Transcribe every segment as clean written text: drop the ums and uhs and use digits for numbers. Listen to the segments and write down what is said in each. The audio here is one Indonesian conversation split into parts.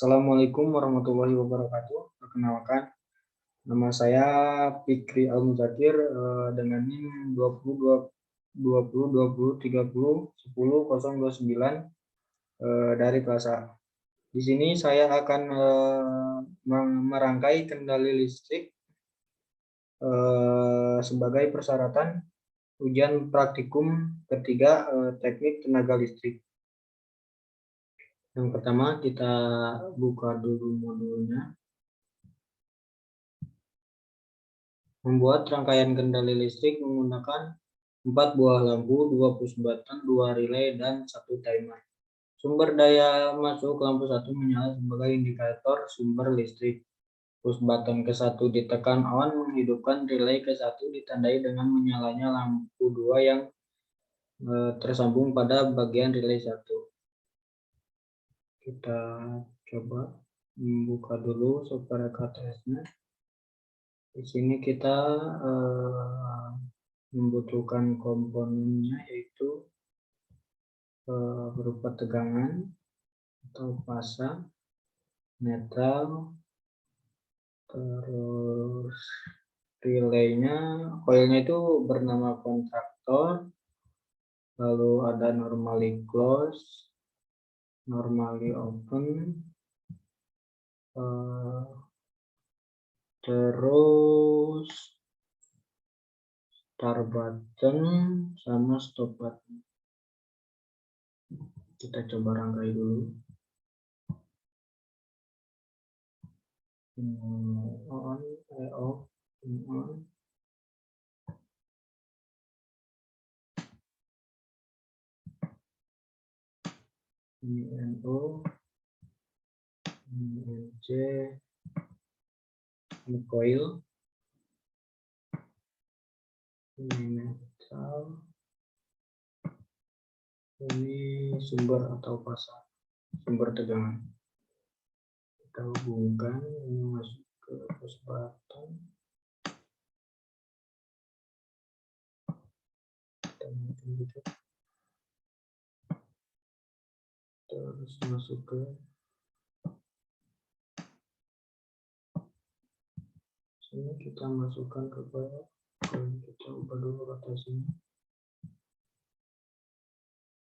Assalamualaikum warahmatullahi wabarakatuh. Perkenalkan, nama saya Fikri Al-Muzakir dengan NIM 2020-2030-10-029 dari kelas A. Di sini saya akan merangkai kendali listrik sebagai persyaratan ujian praktikum ketiga teknik tenaga listrik. Yang pertama kita buka dulu modulnya. Membuat rangkaian kendali listrik menggunakan 4 buah lampu, 2 push button, 2 relay, dan 1 timer. Sumber daya masuk lampu 1 menyala sebagai indikator sumber listrik. Push button ke-1 ditekan on, menghidupkan relay ke-1 ditandai dengan menyalanya lampu 2 yang tersambung pada bagian relay 1. Kita coba membuka dulu software KTS-nya. Di sini kita membutuhkan komponennya yaitu berupa tegangan atau fasa, netral, terus relaynya, coilnya itu bernama kontraktor, lalu ada normally close, normally open, terus start button sama stop button. Kita coba rangkai dulu. On, off, on. Ini NO, ini NC, ini coil, ini netral, ini sumber atau fasa, sumber tegangan. Kita hubungkan, ini masuk ke push button, kita mungkin gitu, terus masuk ke sini, kita masukkan ke bawah. Kita ubah dulu rotasinya,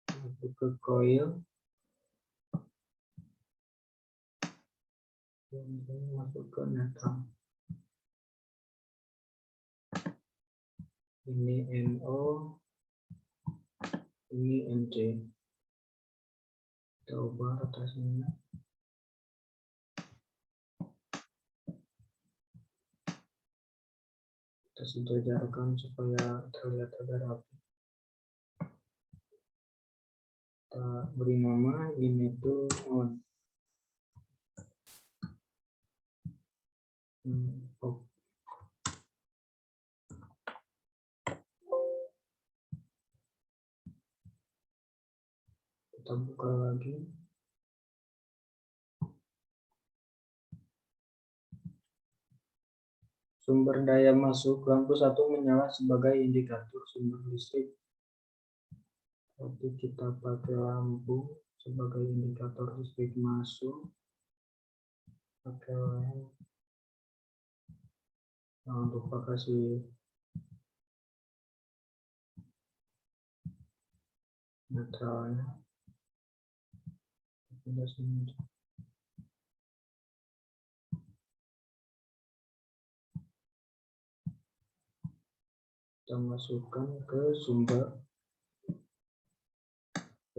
masuk ke coil, dan ini masuk ke netral. Ini NO, ini NC. Kita ubah rotasinya. Kita sejajarkan supaya terlihat agak rapi. Kita beri nama ini tuh on. Off. Kita buka lagi. Sumber daya masuk lampu 1 menyala sebagai indikator sumber listrik. Jadi kita pakai lampu sebagai indikator listrik masuk. Pakai lampu. Jangan lupa kasih netralnya. Kita masukkan ke sumber,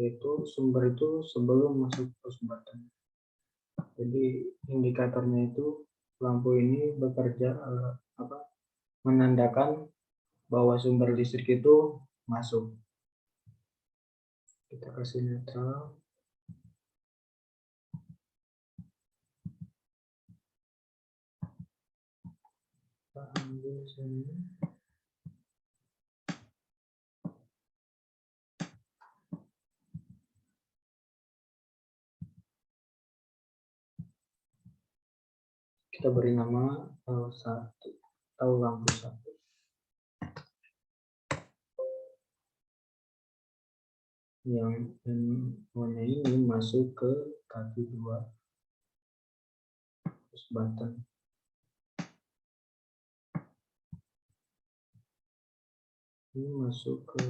yaitu sumber itu sebelum masuk push button. Jadi indikatornya itu lampu ini bekerja menandakan bahwa sumber listrik itu masuk. Kita kasih netral. Kita ambil sini. Kita beri nama L1 atau lampu 1. Yang warna ini masuk ke kaki 2. push button. Ini masuk ke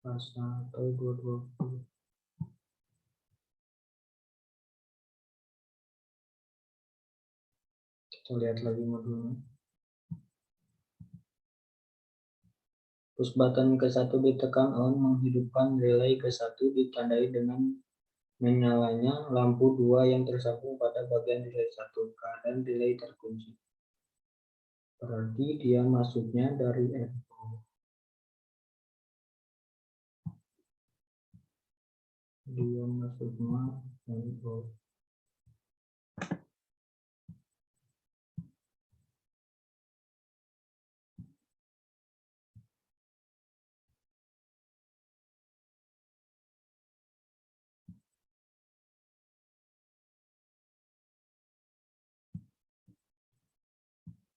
fase atau 220. Kita lihat lagi modulnya. Push button ke-1 ditekan on, menghidupkan relay ke-1 ditandai dengan menyalanya lampu 2 yang tersambung pada bagian relay 1. Keadaan relay terkunci. Berarti dia masuknya dari NO. Dia masuknya NO.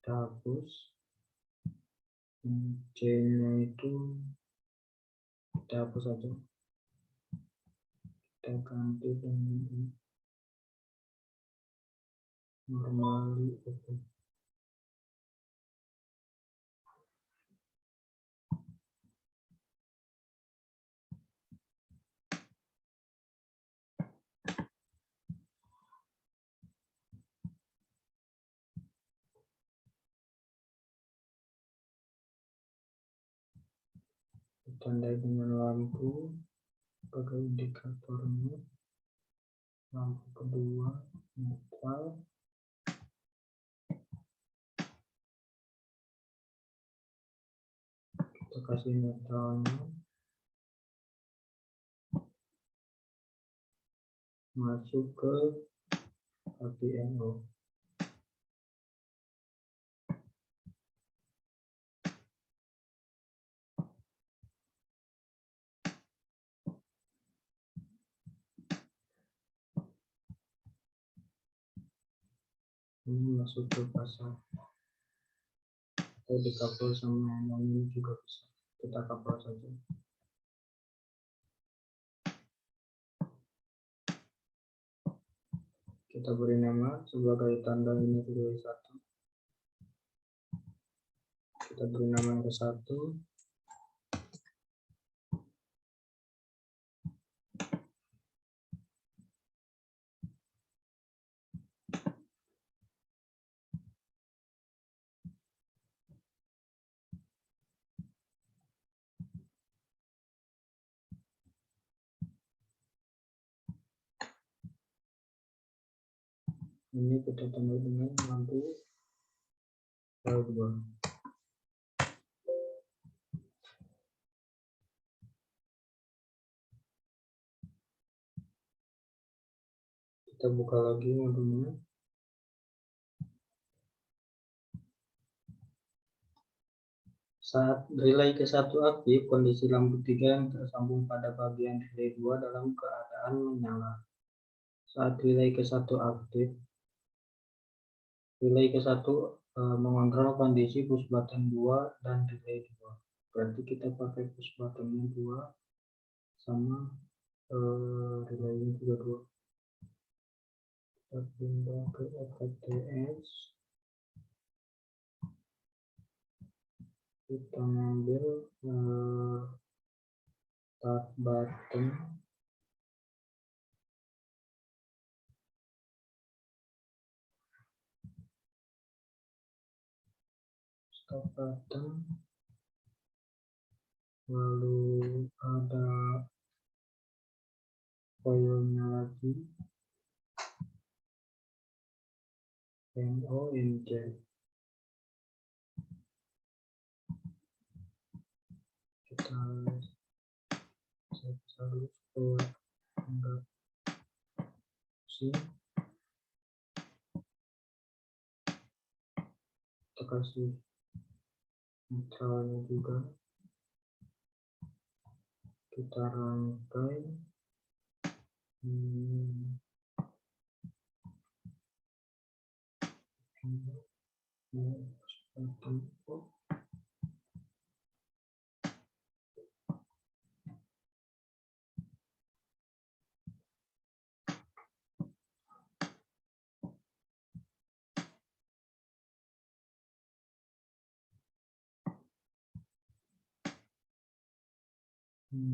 Kita hapus. C-nya itu kita hapus saja. Kita ganti dengan normally open. Ditandai dengan lampu sebagai indikatornya. Lampu kedua netral. Kita kasih netralnya. Masuk ke NO. Ini masuk ke pasang atau dikabel sama yang ini juga bisa, kita kabel saja. Kita beri nama sebagai tanda ini relay 1. Kita beri nama yang ke-1. Ini kita tandai dengan lampu L2. Kita buka lagi modulnya. Saat relay ke-1 aktif, kondisi lampu 3 yang tersambung pada bagian relay 2 dalam keadaan menyala. Saat relay ke-1 aktif, relay ke-1 mengontrol kondisi push button 2 dan relay 2. Berarti kita pakai push buttonnya 2 sama relaynya juga 2. Kita pindah ke FTTS. Kita ngambil start button. Start button. Lalu ada filenya lagi. NONJ. Kita harus enggak sih. Kita kasih netralnya juga. Kita rangkai. Kita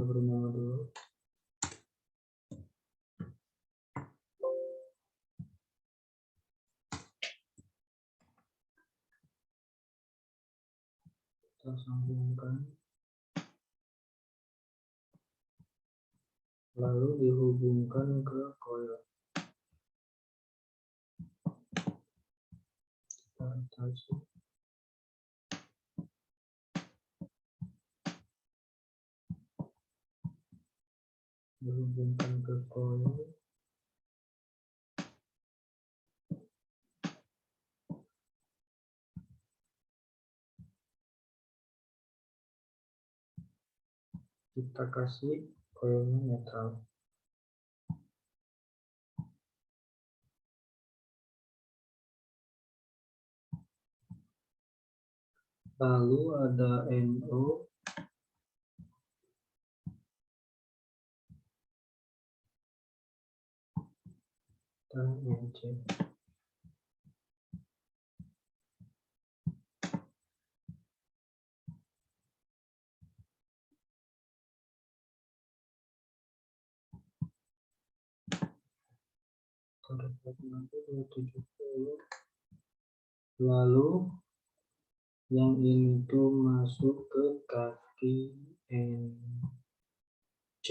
beri nama dulu. Kita sambungkan, lalu dihubungkan ke coil. Kita atasi. Dihubungkan ke coil. Kita kasih coilnya netral. Lalu ada NO dan NC. Lalu yang ini tuh masuk ke kaki NC,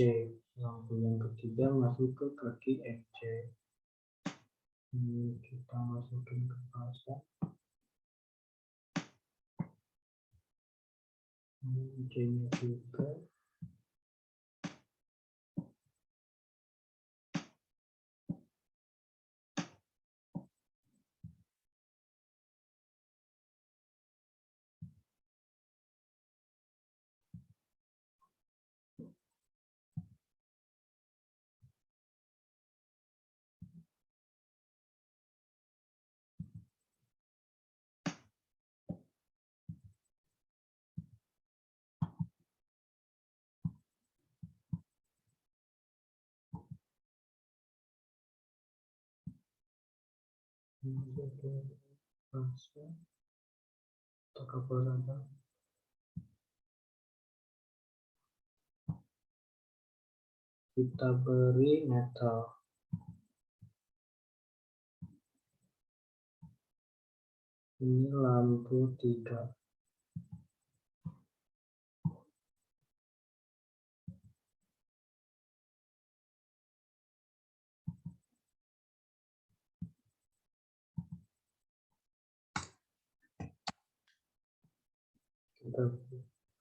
yang ketiga masuk ke kaki NC. Ini kita masukin ke fasa. Ini juga. Kita beri metal. Ini lampu 3.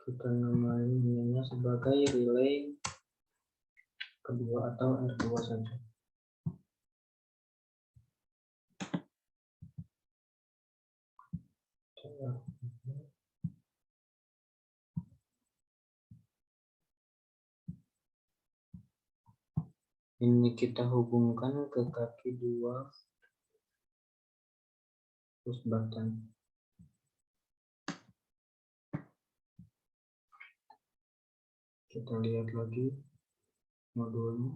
Kita namain ininya sebagai relay kedua atau R2 saja. Ini kita hubungkan ke kaki 2 push button. Kita lihat lagi modulnya.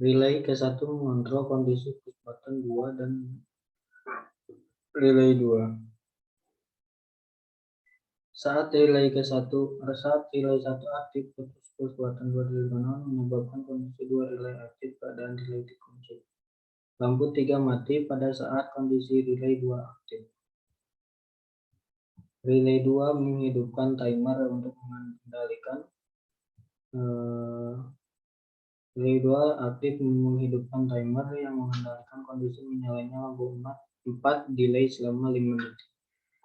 Relay ke-1 mengontrol kondisi push button 2 dan relay 2. Saat relay 1 aktif, push button 2 menyebabkan kondisi 2 relay aktif, keadaan relay dikunci. Lampu 3 mati pada saat kondisi relay 2 aktif. Relay 2 menghidupkan timer untuk mengendalikan. Relay 2 aktif menghidupkan timer yang mengendalikan kondisi menyalanya lampu 4 delay selama 5 menit.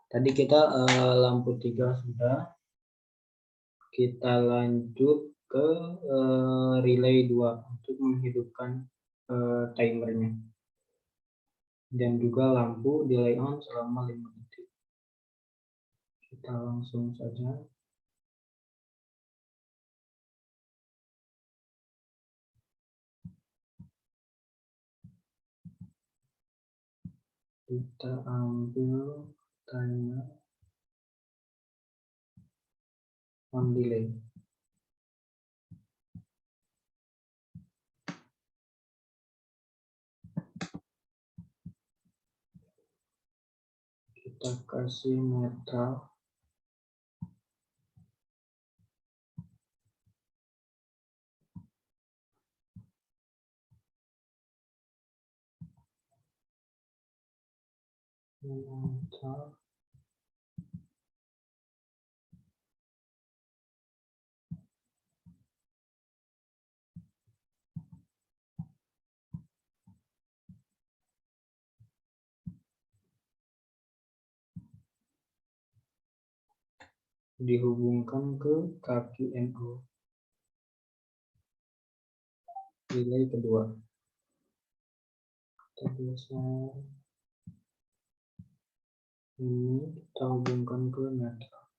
Tadi kita lampu 3 sudah. Kita lanjut ke relay 2 untuk menghidupkan timernya. Dan juga lampu delay on selama 5 detik. Kita langsung saja. Kita ambil timer on delay. kita kasih netral. Netral. Dihubungkan ke kaki NO relay kedua. Kita biasa ini kita hubungkan ke netral.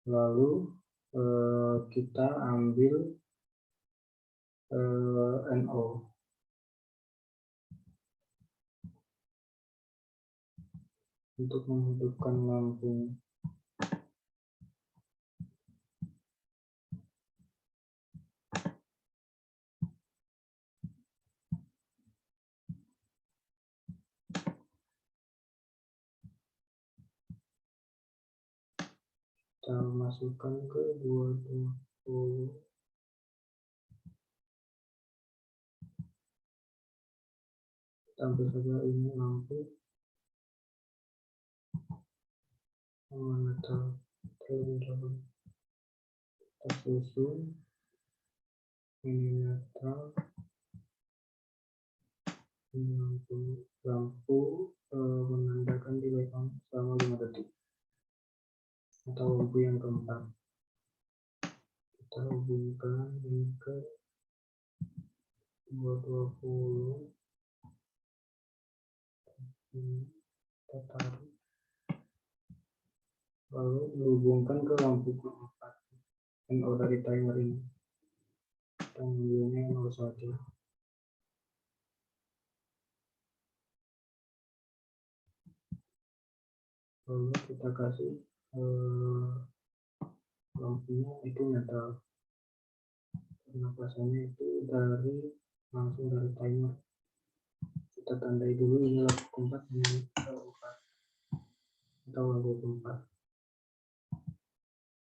Lalu kita ambil NO untuk menghidupkan lampu. Kita masukkan ke 220. Ambil saja ini lampu netral terlebih dahulu. Kita susun ini netral, ini lampu menandakan delay on selama 5 detik atau lampu yang keempat. Kita hubungkan ini ke 220. Kita taruh, lalu dihubungkan ke lampu keempat NO dari timer ini. Kita ambilnya 01. Lalu kita kasih lampunya itu netral. Penapasannya itu langsung dari timer. Kita tandai dulu ini lampu keempat, ini atau lampu keempat.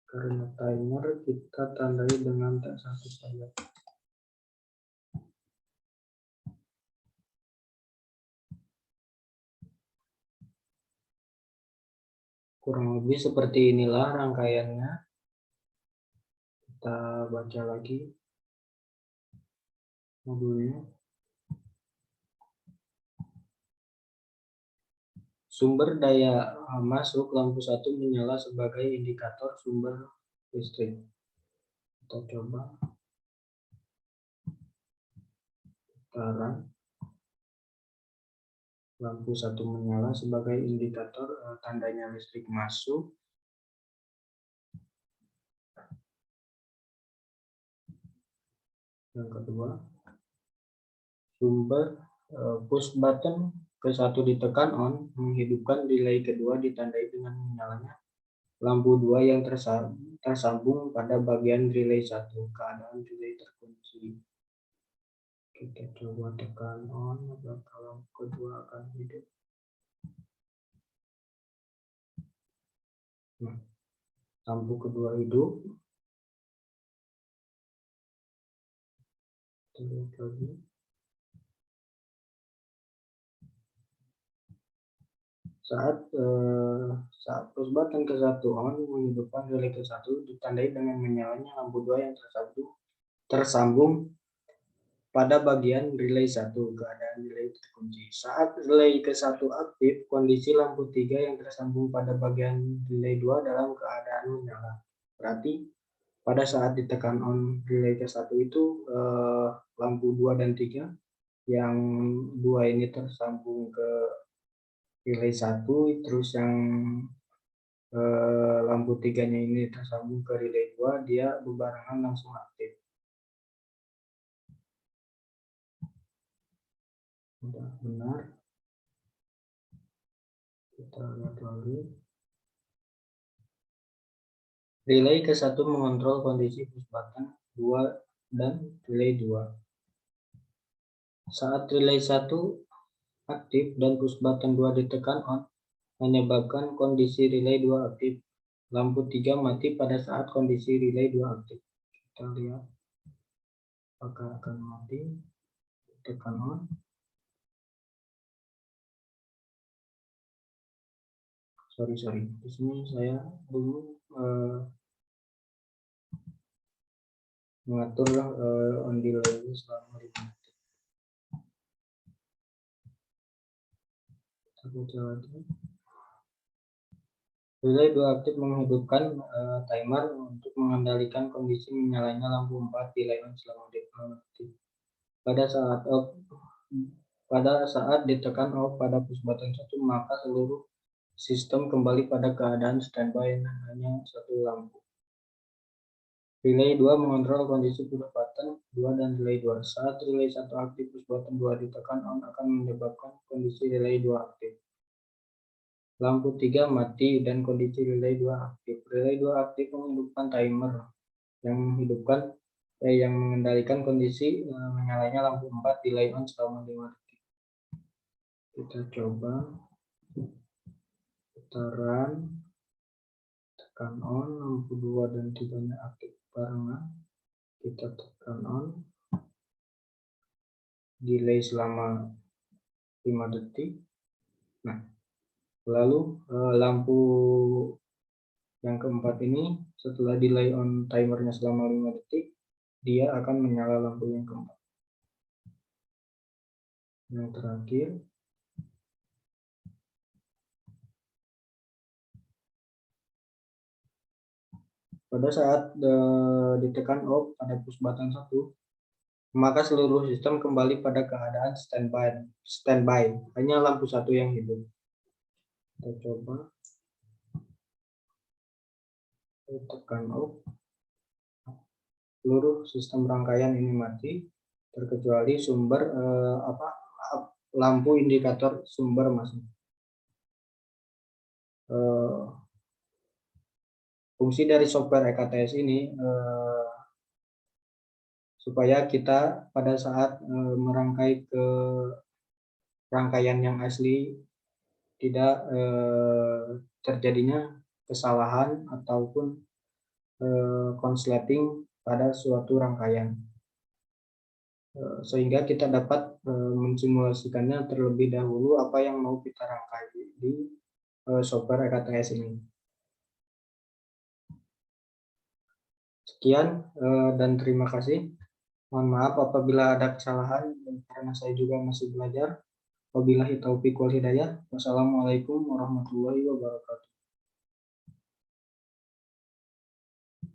Karena timer kita tandai dengan T1 saja. Kurang lebih seperti inilah rangkaiannya. Kita baca lagi modulnya. Sumber daya masuk lampu 1 menyala sebagai indikator sumber listrik. Kita coba. Sekarang lampu 1 menyala sebagai indikator tandanya listrik masuk. Yang kedua, sumber push button ke-1 ditekan on, menghidupkan delay kedua ditandai dengan menyalanya lampu 2 yang tersambung pada bagian relay 1. Keadaan relay terkunci. Kita coba tekan on, maka lampu kedua akan hidup. Nah, lampu kedua hidup. Kita lihat lagi. Saat push button ke-1 on, menghidupkan relay ke-1 ditandai dengan menyalanya lampu 2 yang tersambung pada bagian relay 1. Keadaan relay terkunci. Saat relay ke-1 aktif, kondisi lampu 3 yang tersambung pada bagian relay 2 dalam keadaan menyala. Berarti pada saat ditekan on relay ke-1 itu lampu 2 dan 3 yang 2 ini tersambung ke relay 1, terus yang lampu 3-nya ini tersambung ke relay 2, dia berbarengan langsung aktif. Sudah benar. Kita lihat lagi. Relay ke-1 mengontrol kondisi push button 2 dan relay 2. Saat relay 1 aktif dan push button 2 ditekan on, menyebabkan kondisi relay 2 aktif. Lampu 3 mati pada saat kondisi relay 2 aktif. Kita lihat apakah akan mati. Tekan on. Sorry. Di sini saya dulu mengatur on delay selama 5 menit. Kita baca lagi. Relay 2 aktif menghidupkan timer untuk mengendalikan kondisi menyalanya lampu 4 di line selama 5 menit. Pada saat ditekan off pada push button 1, maka seluruh sistem kembali pada keadaan standby dan hanya satu lampu. Relay 2 mengontrol kondisi push button 2 dan relay 2. Saat relay 1 aktif, push button 2 ditekan on akan menyebabkan kondisi relay 2 aktif. Lampu 3 mati dan kondisi relay 2 aktif. Relay 2 aktif menghidupkan timer yang mengendalikan kondisi menyalanya lampu 4 di line on selama 5 detik. Kita coba putaran, tekan on, lampu 2 dan 3 aktif barengan. Kita tekan on, delay selama 5 detik. Nah, lalu lampu yang keempat ini setelah delay on timernya selama 5 detik, dia akan menyala lampu yang keempat. Yang terakhir, pada saat ditekan off pada push button 1, maka seluruh sistem kembali pada keadaan standby. Hanya lampu 1 yang hidup. Kita coba tekan off. Seluruh sistem rangkaian ini mati terkecuali sumber lampu indikator sumber masuk. Fungsi dari software EKTS ini supaya kita pada saat merangkai ke rangkaian yang asli tidak terjadinya kesalahan ataupun konsleting pada suatu rangkaian, sehingga kita dapat mensimulasikannya terlebih dahulu apa yang mau kita rangkai di software EKTS ini. Sekian dan terima kasih. Mohon maaf apabila ada kesalahan karena saya juga masih belajar. Wabillahi taufiq wal hidayah. Wassalamualaikum warahmatullahi wabarakatuh.